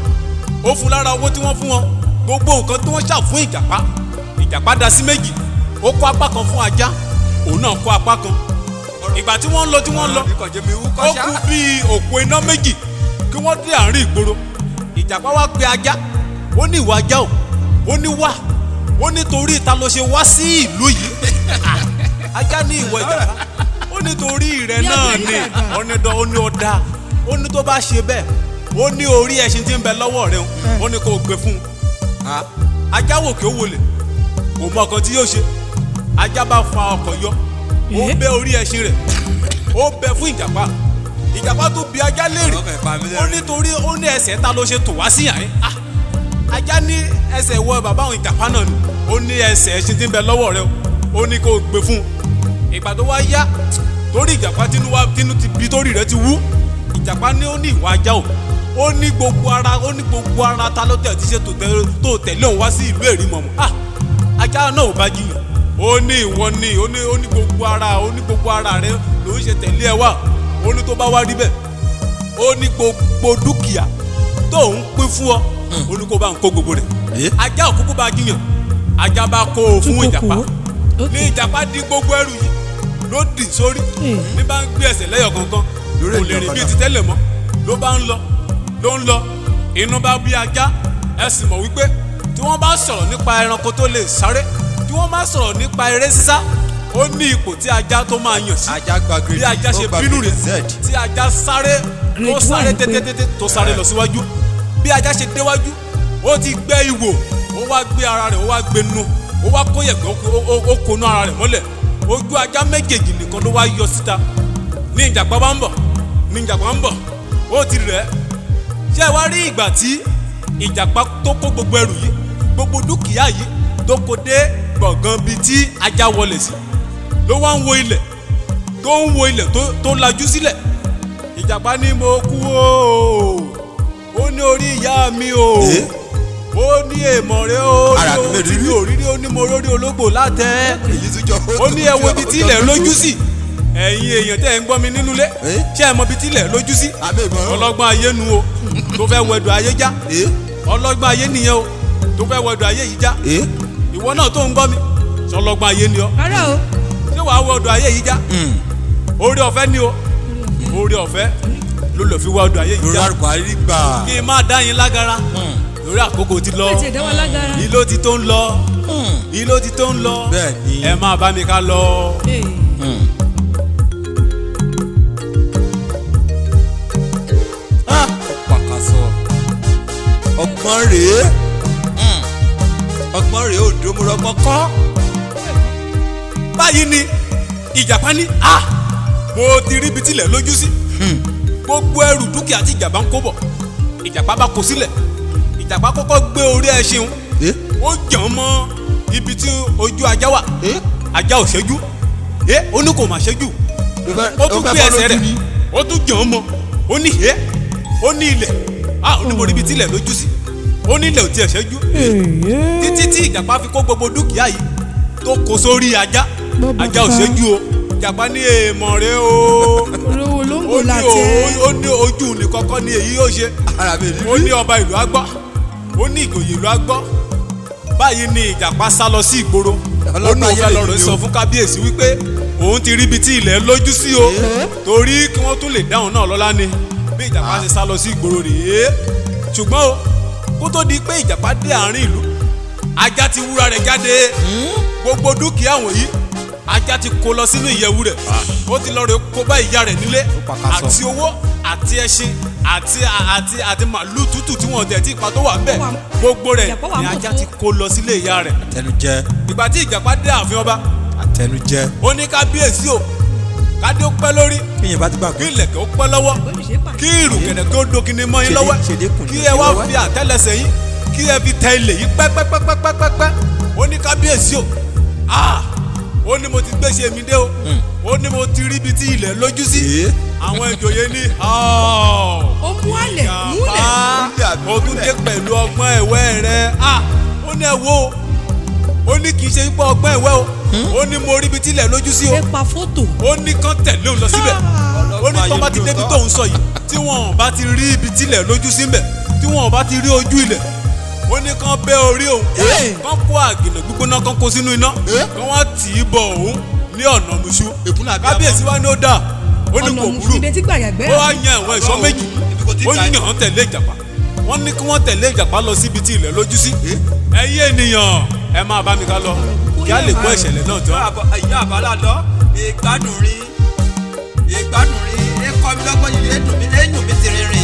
ó fún lára owó tí wọ́n fún wọn gbogbo nǹkan tí wọ́n ṣà fún Ìjàpá dá sí méjì ó kó apá kan fún ajá òun náà kó apá kan. Ìgbà tí wọ́n lọ ó kú bíi òpó iná méjì kí wọ́n dé àárín ìgboro. Ìjàpá wá pe ajá ó ní ìwà ajá o ó ní wá ó ní torí ìta ló ṣe wá sí ìlú yìí. Ajá ní ìwọ Ìjàpá ó ní torí rẹ náà ni ọ̀nẹ́dọ̀ ó ní ọ̀dà ó ní tó bá ṣe bẹ́ẹ̀ ó ní orí ẹṣin tí ń bẹ lọ́wọ́ rẹ ó ní kó o gbé fún un. Ajá wò kí ó wọlé kò mọ ọkàn tí yóò ṣe ajá bá fa ọkọ̀ yọ ó bẹ́ orí ẹṣin rẹ̀ ó bẹ́ fún Ìjàpá. Ìjàpá tó bi ajá léèrè ó nítorí ó ní ẹsẹ̀ ta ló ṣe tò wá sí yàrá. Ajá ní ẹsẹ̀ wọ bàbá àwọn Ìjàpá náà ni ó ní ẹsẹ̀ ẹṣin tí ń bẹ lọ́wọ́ rẹ̀ ó ní kó o gbé fún un. Ìgbà tó wá yá torí Ìjàpá tínú ti bí torí rẹ̀ ti wú Ìjàpá ní ó ní ìwà ajá o ó ní gbogbo ara ta ló tẹ̀ ti ṣe tó tẹ̀lé òun wá sí ìlú Èrímọ̀mọ́. Ajá náà ò bá jiyàn ó ní ìwọ ni ó ní gbogbo ara rẹ ló ń ṣe tẹ̀lé ẹ wá ó ní tó bá wá rí bẹ́ẹ̀ ó ní gbogbo dúkìá tó ń pín fún ọ ó ní kó bá ń kó gbogbo rẹ̀. Ajá òkúkú bá jiyàn ajá bá kó o fún Ìjàpá ní Ìjàpá di gbogbo ẹrù yìí ló dì sórí ní bá ń gbé ẹsẹ̀ lẹ́yọ̀ kankan kò lè rìn bíi ti tẹ́lẹ̀ mọ́ ló bá ń lọ inú bá bí ajá ẹ sì mọ̀ wípé tí wọ́n bá sọ̀rọ̀ nípa ẹranko tó lè sáré tí wọ́n bá sọ̀rọ̀ nípa eré sísá ó ní ipò tí ajá tó máa yàn sí bí ajá ṣe bínú rẹ̀ tí ajá sáré tó sáré tètè tó sáré lọ síwájú bí ajá ṣe déwájú ó ti gbẹ́ ìwò ó wá gbé ara rẹ̀ ó wá gbé nù ó wá kó yẹ̀pẹ̀ ó konú ara rẹ̀ mọ́lẹ̀ ojú ajá méjèèjì nìkan ló wá yọ síta ní Ìjàpá bá ń bọ̀ ó ti rẹ̀ ṣé wá rí ìgbà tí Ìjàpá tó kó gbogbo ẹrù yìí gbogbo dúkìá yìí tó kó dé gbọ̀ngàn bíi tí ajá wọlé sí ló wá ń wo ilẹ̀ tó lajú sílẹ̀ Ìjàpá ní mo kú o ó ní orí ìyá mi o ó ní èèmọ̀ rẹ o ní tí mi ò rírí ó ní mo rórí ológbò látẹ̀ ó ní ẹ wo ibi tí ilẹ̀ lójú sí ẹ̀yin èèyàn tẹ́ ẹ̀ ń gbọ́ mi nínú ilé ṣé ẹ mọ ibi tí ilẹ̀ lójú sí ọlọ́gbọ́n ayé nu o tó fẹ́ wẹ̀dọ̀ ayé já ọlọ́gbọ́n ayé nìyẹn o tó fẹ́ wẹ̀dọ̀ ayé yìí já ìwọ náà tó ń gbọ́ mi ṣé ọlọ́gbọ́n ayé ni ọ ṣé wàá wẹ̀dọ̀ ayé yìí já oore ọ̀fẹ́ ni o oore ọ̀fẹ́ ló lọ fi wẹ̀dọ̀ ayé yìí já kí n má dá yín lágara lórí àkókò ti lọ ìlò ti tó ń lọ ìlò ti tó ń lọ ẹ máa bá mi ká lọ.
ọgbọ́n rèé òdòmúrọ́gbọ́n kọ́.
báyìí ni Ìjàpá ní mo ti rí ibi tílẹ̀ lójú sí gbogbo ẹrù dúkìá tí Ìjàpá ń kó bọ̀ Ìjàpá bá kó sílẹ̀ Ìjàpá kọ́kọ́ gbé orí ẹṣin ó jàn mọ́ ibi tí ojú ajá wà ajá ò ṣẹ́jú ó ní kò má ṣẹ́jú ó tún gbé ẹsẹ̀ rẹ̀ ó tún jàn mọ́ ó ní ó ní ilẹ̀ ó ní mo rí ibi tílẹ̀ lójú sí ó ní ilẹ̀ ò tiẹ̀ ṣẹ́jú títí tí Ìjàpá fi kó gbogbo dúkìá yìí tó kó sórí ajá ajá ò ṣẹ́jú o Ìjàpá ní èèmọ̀ rẹ o ó ní ojú ní kọ́kọ́ ní èyí yóò ṣe ó ní ọba ìlú á gbọ́ ó ní ìgòyè ìlú á gbọ́ báyìí ni Ìjàpá sá lọ sí ìgboro ó ní òun fẹ́ lọ rẹ̀ sọ fún kábíyèsí wípé òun ti rí ibi tí ilẹ̀ lójú sí o torí kí wọ́n tún lè dáhùn náà lọ́lá ni bí Ìjàpá ṣe sá lọ sí ìgboro rèé ṣùgbọ́n o kó tó di pé Ìjàpá dé àárín ìlú ajá ti wúra rẹ̀ jáde gbogbo dúkìá wọ̀nyí ajá ti kó lọ sínú ìyẹ̀wù rẹ̀ ó ti lọ rẹ̀ kó bá ìyá rẹ̀ nílé àti owó àti ẹṣin àti màálù tútù tí wọ́n tẹ̀ tí ipa tó wà bẹ́ẹ̀ gbogbo rẹ̀ ni ajá ti kó lọ sílé ìyá rẹ̀.
àtẹnujẹ.
ìgbà tí Ìjàpá dé ààfin ọba.
àtẹnujẹ.
ó ní kábíyèsí o kádé ó pẹ́ lórí kí ilẹ̀kẹ̀ ó pẹ́ lọ́wọ́ kí ìrùkẹ̀rẹ̀ kí ó dókínní mọ́ yín lọ́wọ́ kí ẹ wá fi àtẹ́lẹsẹ̀ yín kí ẹ fi tẹ ilẹ̀ yìí pẹ́pẹ́pẹ́pẹ́pẹ́ ó ní kábíyèsí o ó ní mo ti gbéṣẹ́ mi dé o ó ní mo ti rí ibi tí ilẹ̀ lójú sí àwọn ìjòyè ní
ó mú àlẹ̀ múlẹ̀
ó tún dé pẹ̀lú ọgbọ́n ẹ̀wẹ́ rẹ̀ ó ní ẹ wo ó ní kì í ṣe pípọ̀ ọgbọ́n ẹ̀wẹ́ o ó ní mo rí ibi tí ilẹ̀ lójú sí o
pa fótò
ó ní kán tẹ̀lé òun lọ síbẹ̀ ó ní tó bá ti débi tóun sọ yìí tí wọn bá ti rí ibi tí ilẹ̀ lójú sí mbẹ̀ tí wọn bá ti rí ojú ilẹ̀ ó ní kán bẹ́ orí òun kán kó àgìnà gbígbóná kán kó sínú iná kán wá tì í bọ òun ní ọ̀nà mùsù kábíyèsí wa ní ó dà ó ní kò burú ó wá yan ẹ̀wọ̀n ẹ̀ṣọ́ méjì ó yàn án tẹ̀lé Ìjàpá wọ́n ní kí wọ́n tẹ̀lé Ìjàpá lọ síbi tí ilẹ̀ lójú sí ẹ̀yin ènìyàn ẹ máa bá mi ká lọ kí á lè gbọ́ ìṣẹ̀lẹ̀ náà tán.
ìyá àbálà lọ ìgbádùn rí ẹ̀kọ́ mi lọ́gbọ́n yìí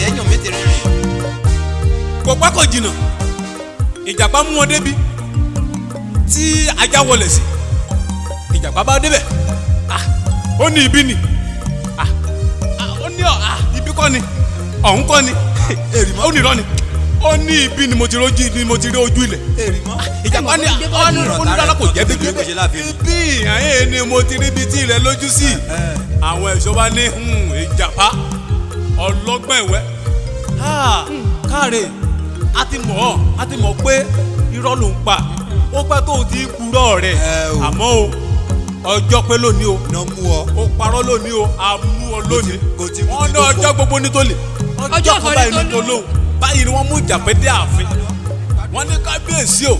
ẹ̀yùn mi ti rìnrìn.
kò pẹ́ kò jìnnà Ìjàpá mú wọn débi tí ajá wọlé sí Ìjàpá bá débẹ̀ ó ní ibi ni ó ní ibi kọ́ ni ọ̀hún kọ́ ni ó ní irọ́ ni ó ní ibi ni mo ti rí ojú ilẹ̀ Ìjàpá ní onídàá kò jẹ́ bíbí ibi ìhàn ni mo ti rí ibi tí ilẹ̀ lójú sí àwọn ẹ̀ṣọ́ bá ní Ìjàpá ọlọ́gbọ́n ẹ̀wẹ́ káre a ti mọ̀ pé irọ́ ló ń pa ó pẹ́ tó ti kúrọ́ rẹ̀ àmọ́ o ọjọ́ pé lónìí o ó parọ́ lónìí o a mú ọ lónìí wọ́n ní ọjọ́ gbogbo ní tó lè ọjọ́ kan báyìí ní tó lóhùn báyìí ni wọ́n mú Ìjàpá dé ààfin wọ́n ní kábíyèsí o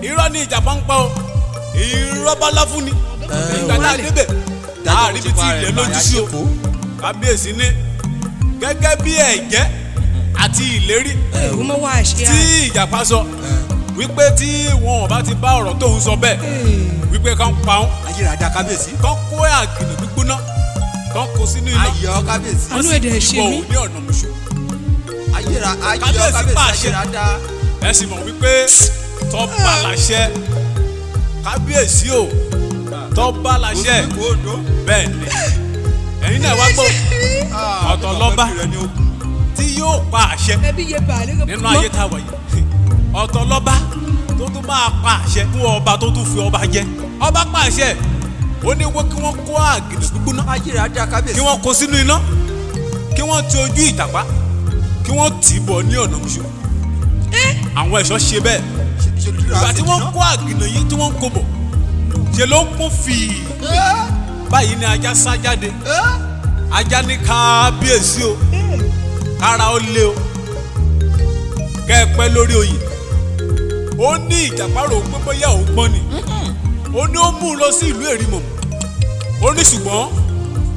irọ́ ní Ìjàpá ń pa o irọ́ bá lá fún ni ìgbà tá a débẹ̀ láàrin ibi tí ilẹ̀ lójú sí o kábíyèsí ní gẹ́gẹ́ bí ẹ̀jẹ́ àti ìlérí tí Ìjàpá sọ wípé tí wọn ò bá ti bá ọ̀rọ̀ tóun sọ bẹ́ẹ̀ wípé kán pa ọ́n
ayérada kábíyèsí
kán kó àgìnà gbígbóná kán kó sínú iná
ayọ̀ kábíyèsí
àánú ẹ̀dẹ̀ ṣe mí
ní ọ̀nà mùsù
kábíyèsí
pàṣẹ ẹ sì mọ̀ wípé tọ́ba láṣẹ kábíyèsí o tọ́ba láṣẹ bẹ́ẹ̀ ni ẹ̀yin náà wá gbọ́ ọ̀tọ̀ lọ́ba tí yóò pa àṣẹ nínú ayé tá a wà yìí ọ̀tọ̀ lọ́ba tó tún máa pa àṣẹ fún ọba tó tún fi ọba jẹ ọba pa àṣẹ ó ní wọ́n kí wọ́n kó àgìnà gbígbóná kí wọ́n kó sínú iná kí wọ́n ti ojú Ìjàpá kí wọ́n tì í bọ̀ ní ọ̀nà Mùṣù. Àwọn ẹ̀ṣọ́ ṣe bẹ́ẹ̀. Ìgbà tí wọ́n kó àgìnà yìí tí wọ́n kó bọ̀ ṣe ló ń kún fìí. Báyìí ni ajá sá jáde. Ajá ní kábíyèsí o, kára ó lé o, kẹ́ ẹ pẹ́ lórí oyè. Ó ní Ìjàpá rò pé bóyá òun gbọ́n ni. Ó ní ó mú un lọ sí ìlú Èrímọ̀mù. Ó ní ṣùgbọ́n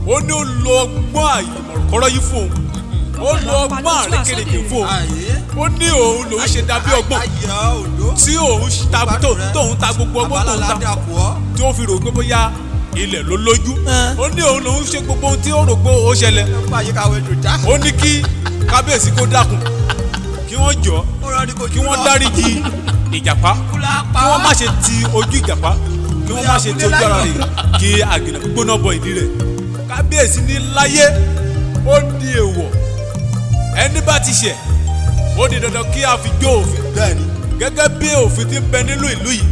ó ní ó lo ọgbọ́n àyèmọ̀kọ́rọ́ yìí fún òun. Ó lo ọgbọ́n àrékèrèké fún òun. Ó ní òun lòún ṣe dàbí ọgbọ́n tí òun tóun ta gbogbo ọgbọ́n tóun ta tí ó fi rò pé bóyá ilẹ̀ ló lójú. Ó ní òun lòún ṣe gbogbo ohun tí ó rò pé ó ṣẹlẹ̀. Ó ní kí kábíyèsí kó dákun kí wọ́n jọ kí wọ́n dáríjì Ìjàpá kí wọ́n má ṣe ti ojú Ìjàpá kí wọ́n má ṣe ti ojú ara rẹ̀ kí àgìnà gbóná bọ ìdí rẹ̀. Kábíyèsí ní láyé ó di èèwọ̀ ẹni bá ti ṣẹ̀ ó di dandan kí a fi jó òfin gẹ́gẹ́ bí òfin ti ń bẹ nínú ìlú yìí.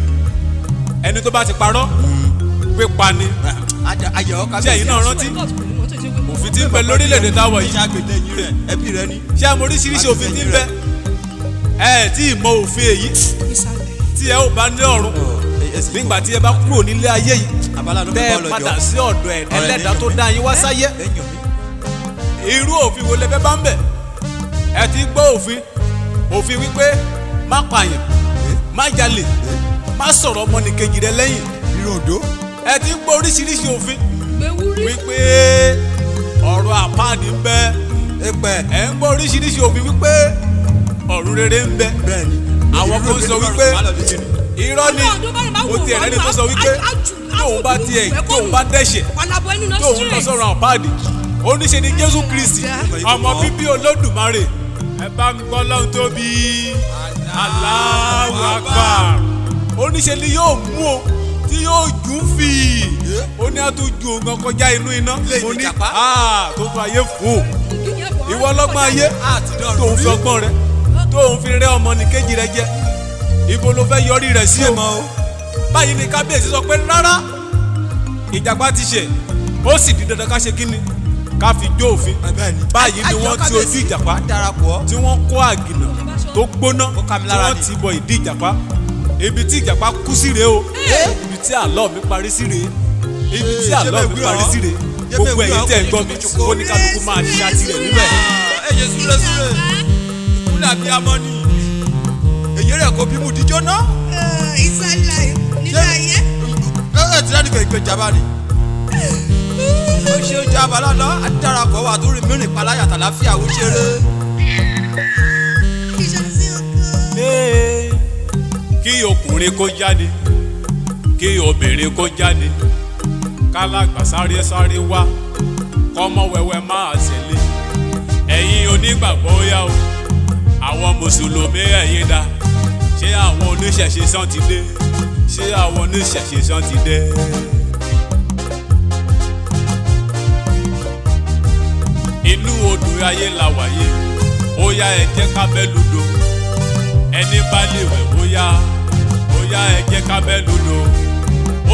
Ẹni tó bá ti parọ́ pípa ni. Ṣé ẹ̀yin náà rántí òfin tí ń bẹ lórílẹ̀‐èdè táwọn yìí? Ṣé àmọ́ oríṣiríṣi òfin tí ń bẹ? Ẹ tí ì mọ òfin èyí tí ẹ ò bá ní ọ̀run nígbà tí ẹ bá kúrò nílé ayé yìí tẹ́ ẹ padà sí ọ̀dọ̀ ẹlẹ́dàá tó dá yín wá sáyé. Irú òfin wo lẹ fẹ́ bá ń bẹ̀? Ẹ ti gbọ́ òfin wípé má pààyàn, má jalè, má sọ̀rọ̀ ọmọnìkejì rẹ lẹ́yìn. Ẹ ti gbọ́ oríṣiríṣi òfin wípé ọ̀rọ̀ àpáàdì ń bẹ. Ẹ ń gbọ́ oríṣiríṣi òfin wípé ọ̀run rere ń bẹ. Àwọn kan sọ wípé irọ́ ni. Mo ti ẹ̀rẹ́ni tó sọ wípé tóun bá dẹ́ṣẹ̀ tóun lọ sọ̀rọ̀ àpáàdì ó ní ṣe ni Jésù Kristi ọmọ bíbí Olódùmarè. Ẹ bá mi gbọ́ lọ́hùn tóbi. Allahu Akbar. Ó ní ṣe ni yóò mú o tí yóò jù fì. Ó ní àtújù ògàn kọjá inú iná. Ó ní tó fún ayé fún o. Ìwọ ọlọ́gbọ́n ayé tóun fi ọgbọ́n rẹ tóun fi rẹ́ ọmọnìkejì rẹ jẹ. Ibo ló fẹ́ yọrí rẹ̀ sí o? Báyìí ni kábíyèsí sọ pé rárá Ìjàpá ti ṣẹ̀ ó sì di dandan ká ṣe kíni ká fi jó òfin. Báyìí ni wọ́n ti ojú Ìjàpá tí wọ́n kó àgìnà tó gbóná tí wọ́n ti bọ ìdí Ìjàpá. Ibi tí Ìjàpá kú sí rèé o. Ibi tí àlọ́ mi parí sí rèé. Ibi tí àlọ́ mi parí sí rèé. Gbogbo ẹ̀yin tẹ̀ ń gbọ́ mi ó ní kálukú máa ṣe àtìrẹ̀ níbẹ̀.
Ẹyẹ súré ìkúlẹ̀ àbí amọ́ ni èyí rẹ̀ kò bí mu díjọ́ ná.
ìsàlẹ̀ nínú ayé.
Ẹ ti rẹ́ni kò ìjàmbá ni. Ó ṣe oúnjẹ abalọ́lọ́ àdárapọ̀ wà tó rí mìíràn ìpaláyà tàlàfíà ó ṣeré.
Kí ọkùnrin kó jáde kí obìnrin kó jáde kálàgbà sáré wá kọ́mọ wẹ́wẹ́ máa tẹ̀lé. Ẹ̀yin onígbàgbọ́ yá o, àwọn mùsùlùmí ẹ̀yin dá. Ṣé àwọn oníṣẹ̀ṣe sán ti dé? Ṣé àwọn oníṣẹ̀ṣe sán ti dé? Inú odò ayé la wáyé, ó yá ẹ jẹ́ ká bẹ́ lùdò. Ẹni bá lè wẹ̀ ó yá ẹ jẹ́ ká bẹ́ lùdò.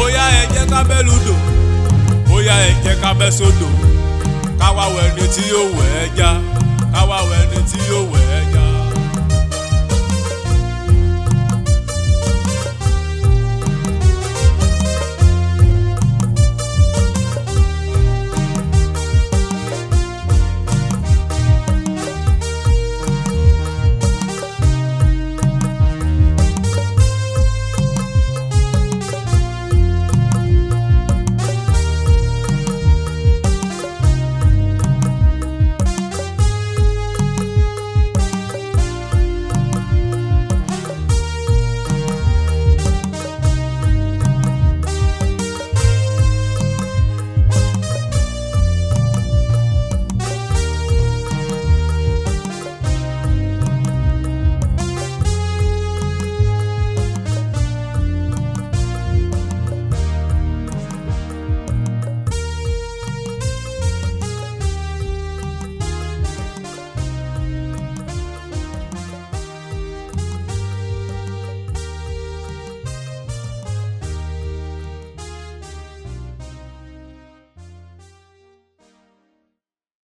Ó yá ẹ jẹ́ ká bẹ́ lùdò. Ó yá ẹ jẹ́ ká bẹ́ sódò. Káwá wẹ̀ ni tí yóò wẹ̀ ẹ́ já. Káwá wẹ̀ ni tí yóò wẹ̀